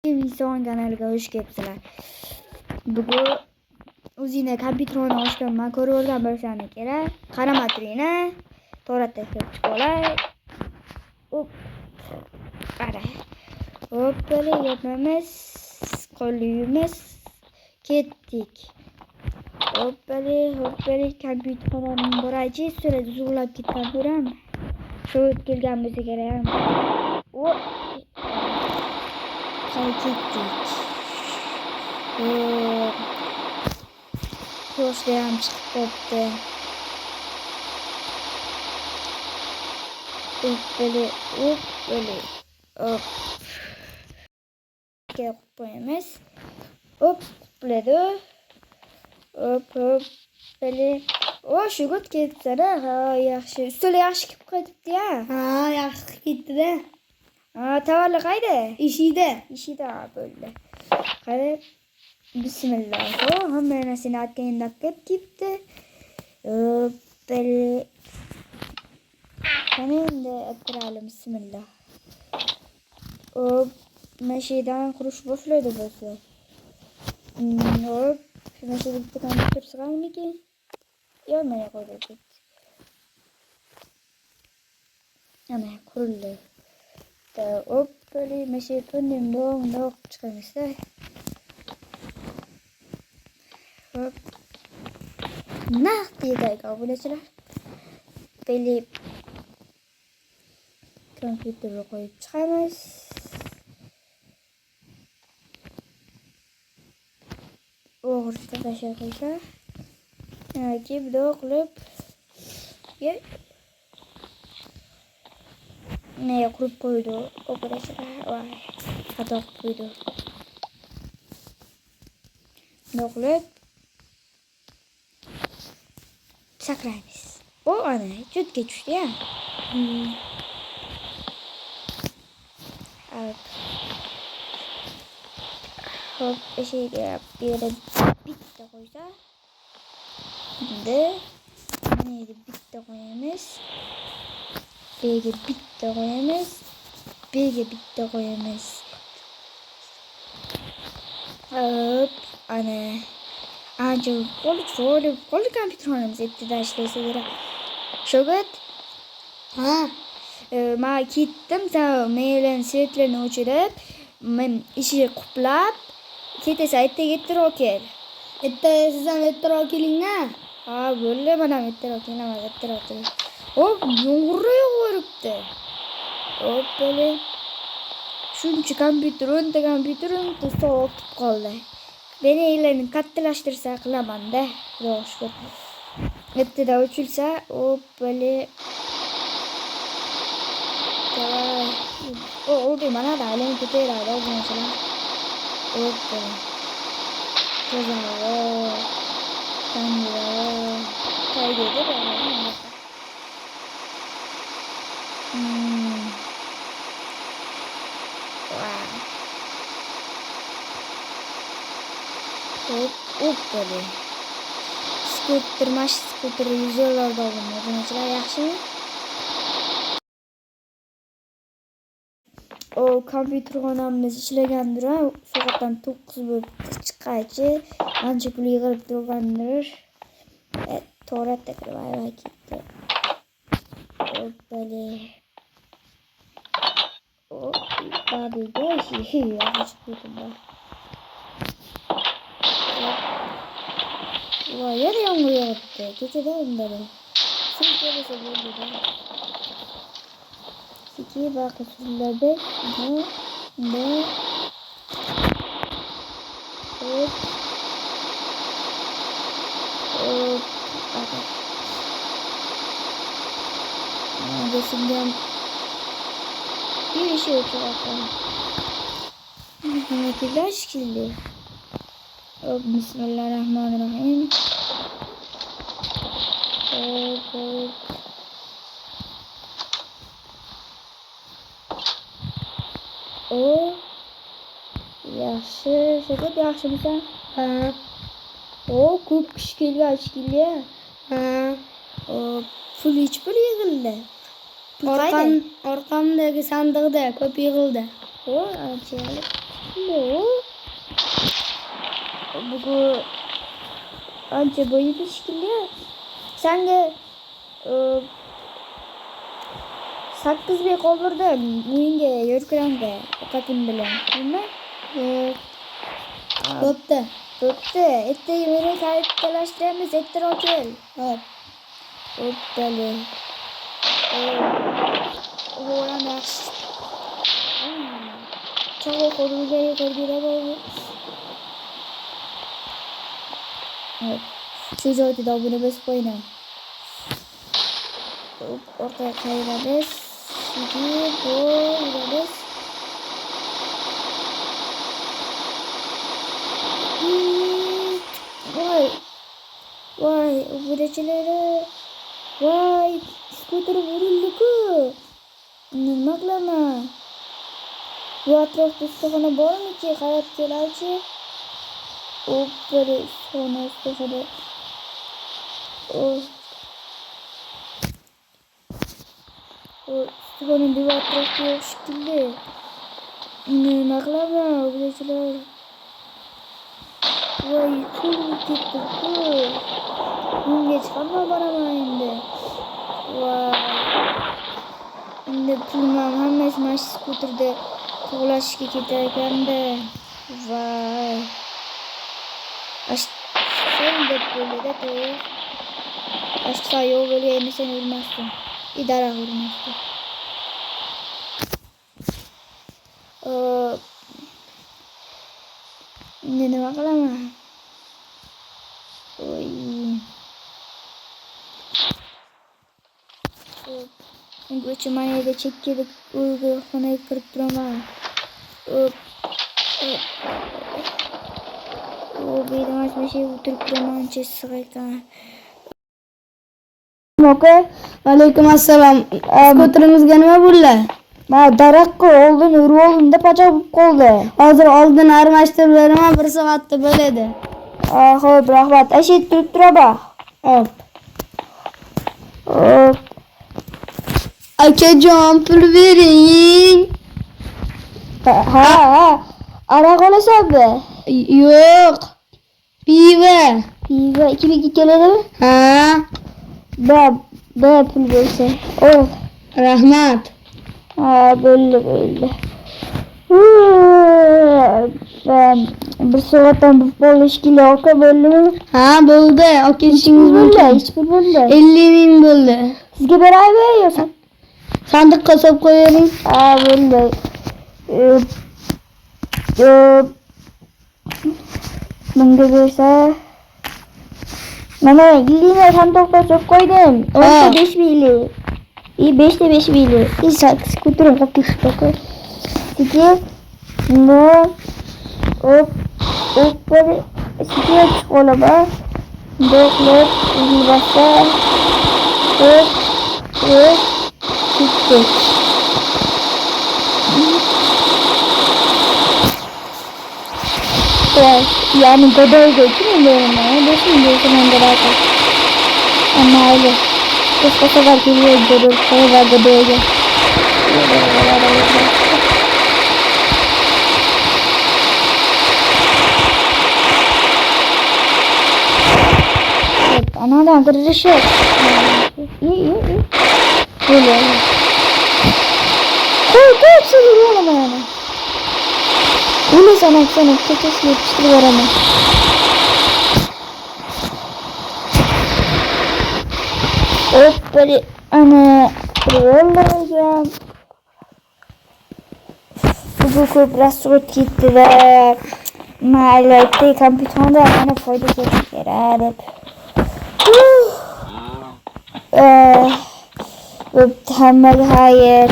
Inson kanaliga hoş geldinizler. Bugün o'zingni kompyuterini ochganman, ko'ravergan bo'lsang kerak. Qarama turingni. To'g'ri tekshirib chiqolay. Hop. Ara. Hop, böyle yapmamız. Qo'llaymiz. Ketdik. Hop, böyle kompyuterini boraychi, sürede zuvlab ketgan ko'ram. Shu kelgan bo'lsa kerak. Hop. Ketdik. Ko'rsam chiqib qopti. Hop. Kelib qo'yamiz. Hop, quladi. Hop. Böyle. O shu gut ketdi-da. Ha, yaxshi. Ustuli yaxshi kelib qolibdi-ya. Ha, yaxshi ketdi-da. Ha, tavalli qayda? Ishida böyle. Qara. Bismillah. Hamma narsani atganda ketdi. Böyle. Qani endi attiralım. Bismillah. Hop. Mashidan qurish boshlaydi bo'lsa. Hop. Shuni bitta kompyuter sig'armikin? Yolmay qo'ydik. Ana qurildi. Hop, böyle meşe pönüm dong çıkarmışlar. Hop. Nah diye kabul ettiler. Böyle kompüteri koyup çıkarmış. Ortada da şey koysa. Ki bir de okulup gel. Ne kurup koydu. O kadar vay. Hata koydu. Dokulayıp sakrayız. O ana çok geçti ya. Evet. Hop şey yap. Bir yere bitti koysa. Şimdi neydi bitti koyamız. B'ye bitti koyamız. B'ye bitti koyamız. Hop. Ana. Anca kolu kompüterimiz iptida ishlaysa kerak. Shogat. Ha. Men ketdim, sen meylen svetlarni o'chirib, men ishni quplab, ketasa ertaga kel. Sizdan ertaroq keling-a. Ha, bo'ldi, mana ertaroq kelaman. Hop, yomg'ir yog'ibdi. Hop, böyle. Shuncha kompyuter, 10 ta kompyuterim sovuq qoldi. Beni ellerini kattılaştırsa qilaman da. Xudoga shukr. Ertada o'chilsa, hop, böyle. O bir mana da alayım keteradi o mesela. Hop, böyle. Kızarı. Tanrı. Kaydedi böyle. Hop böyle. Skuter yüzüyorlar da olmuyor. Mesela yaxshimi? O kompüterxonamiz ishlagandir, so'qatdan 9 bo'lib chiqqachi, ancha pul yig'ib turgandir. To'g'ri takribay ketdi. Hop böyle. Hop, badiga yaxshi ketdi. Vay, yana yağmur yağdı. Gecede onları. Silke basa böyle de. Silke bakı sürülerde. Ne? Hop. Hop. Hadi. Resimden bir şey uçuyor bakalım. Flash kildi. Hop, bismillahirrahmanirrahim. Hop. O yaxshi, shunday yaxshimisan? Ha. O ko'p kishi kelgan. Ha. O pul hech pul yig'ildi. Orqamdagi sandiqda ko'p yig'ildi. O anchalik. Bugu ancha boyidi shekilli. Senga 8 bek qoldirdim. Menga yurkirangda ovqatim bilan. Nima? Bo'pti. Bo'pti. Ertaga meni kalashtiramiz, ertaroq kel. Hop. Bo'ptali. O'g'lan yaxshi. Chog'i qo'lga ko'rdilar bu. Shu joyda buni bosib qo'ying. Ortaga qayiramiz. Shunday qo'yamiz. Voy, obunachilar. Voy, skuter urildi-ku. Nima qilaman? Bu atrofda ustaxona bormi-ki? Qarab kelavchi. Bir ustaxona. Ustaxona bu atrofda yo'q shekilli. Nima qilaman, obunachilar? Voy, qo'lim ketdi-ku. Bunga chiqaman boraman endi. Voy. Endi pulim hammasi mana shu skuterda to'g'lashga ketar ekanda. Voy. Sen deb bo'ladi to'g'ri. Ashta yo'q bo'lganda sen urmasdin. Idara urmasdin. Nima qilaman? Oy. Ungacha men yerda chekkada uyga xonaga kirib turaman. Bedamas meshe o'tirib turaman, issiq ekan. Aka, alaykum assalom. Skuterimizga nima bo'ldi? Men daraxtga oldin urib oldim-da, pachoq bo'lib qoldi. Hozir oldin armashtirib beraman, 1 soatda bo'ladi. Xo'p, rahmat. Ashit turib turaba. Hop. Akajon, pul bering. Ha. Aroq olasanmi? Yo'q. Piva. Piva 2 keladimi? Ha. Ba pul bo'lsa. Rahmat. Ha, bo'ldi. Bir soatdan bo'lish kilo aka bo'ldimi? Ha, bo'ldi. Okishingiz bo'ldi. Hech pul bo'ldi. 50 ming bo'ldi. Sizga beraymi yo'qsa? Sandiqqa solib qo'ying. Ha, bo'ldi. Bunga bersa mana 50 ming sandiqqa solib qo'ydim. 5 minglik. 5 minglik. Skuterim qolib ketdi aka. Sizga bir sizga chiqolaman. Doktor yuvasa ketdi. Yani gadoyga kim beraman? Do'stim beraman deradi. Ammo hali boshqa safar keladi, gadoyga. Anadan kırışı. İyi. Böyle. Koy hepsini vuruyorum yani. Öyle sana kötüsü yetiştiriyor ama. Hop böyle ana vuruyorum. Bu biraz soğuk gitti ve mahallede kompüterde bana fayda gösterir. Hammaga xayr.